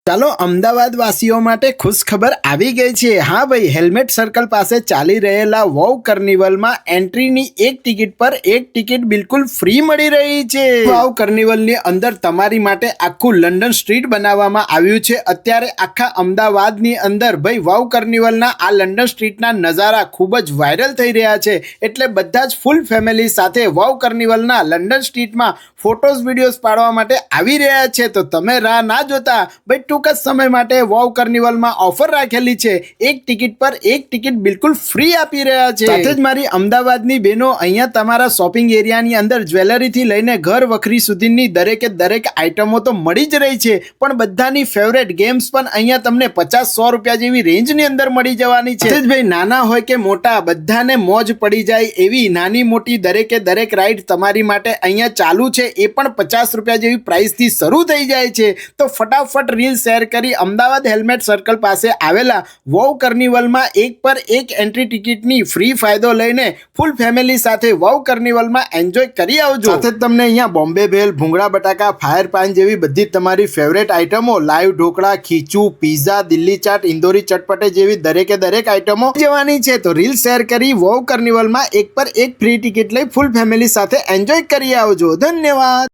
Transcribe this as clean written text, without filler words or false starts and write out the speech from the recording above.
ચાલો અમદાવાદ વાસીઓ માટે ખુશ ખબર આવી ગઈ છે। હા ભાઈ, હેલ્મેટ સર્કલ પાસે ચાલી રહેલા વોવ કાર્નિવલમાં એન્ટ્રીની એક ટિકિટ પર એક ટિકિટ બિલકુલ ફ્રી મળી રહી છે। વોવ કાર્નિવલની અંદર તમારી માટે આખું લંડન સ્ટ્રીટ બનાવવામાં આવ્યું છે। અત્યારે આખા અમદાવાદની અંદર ભાઈ વોવ કાર્નિવલના આ લંડન સ્ટ્રીટના નજારા ખૂબ જ વાયરલ થઈ રહ્યા છે। એટલે બધા જ ફૂલ ફેમિલી સાથે વોવ કાર્નિવલના લંડન સ્ટ્રીટમાં ફોટોઝ વિડીયોઝ પાડવા માટે આવી રહ્યા છે। તો તમે રાહ ના જોતા ભાઈ ટૂંક જ સમય માટે વોવ કાર્નિવલમાં ઓફર રાખેલી છે। એક ટિકિટ પર એક ટિકિટ બિલકુલ ફ્રી આપી રહ્યા છે। સાથે જ મારી અમદાવાદની બહેનો અહીંયા તમારા શોપિંગ એરિયાની અંદર જ્વેલરીથી લઈને ઘર વખરી સુધીની દરેકે દરેક આઇટમો તો મળી જ રહી છે, પણ બધાની ફેવરેટ ગેમ્સ પણ અહીંયા તમને 50-100 રૂપિયા જેવી રેન્જની અંદર મળી જવાની છે। જ ભાઈ નાના હોય કે મોટા બધાને મોજ પડી જાય એવી નાની મોટી દરેકે દરેક રાઈડ તમારી માટે અહીંયા ચાલુ છે। એ પણ 50 રૂપિયા જેવી પ્રાઇસથી શરૂ થઈ જાય છે। તો ફટાફટ રીલ શેર કરી અમદાવાદ હેલ્મેટ સર્કલ પાસે આવેલા વોવ કાર્નિવલમાં એક પર એક એન્ટ્રી ટિકિટની ફ્રી ફાયદો લઈને ફૂલ ફેમિલી સાથે વોવ કાર્નિવલમાં એન્જોય કરી આવજો। સાથે જ તમને અહીંયા બોમ્બે ભેલ, ભૂંગળા બટાકા, ફાયર પાન જેવી બધી તમારી ફેવરેટ આઇટમો, લાઈવ ઢોકળા, ખીચું, પીઝા, દિલ્હી ચાટ, ઇન્દોરી ચટપટે જેવી દરેકે દરેક આઇટમો જવાની છે। તો રીલ શેર કરી વોવ કાર્નિવલમાં એક પર એક ફ્રી ટિકિટ લઈ ફૂલ ફેમિલી સાથે એન્જોય કરી આવજો। ધન્યવાદ।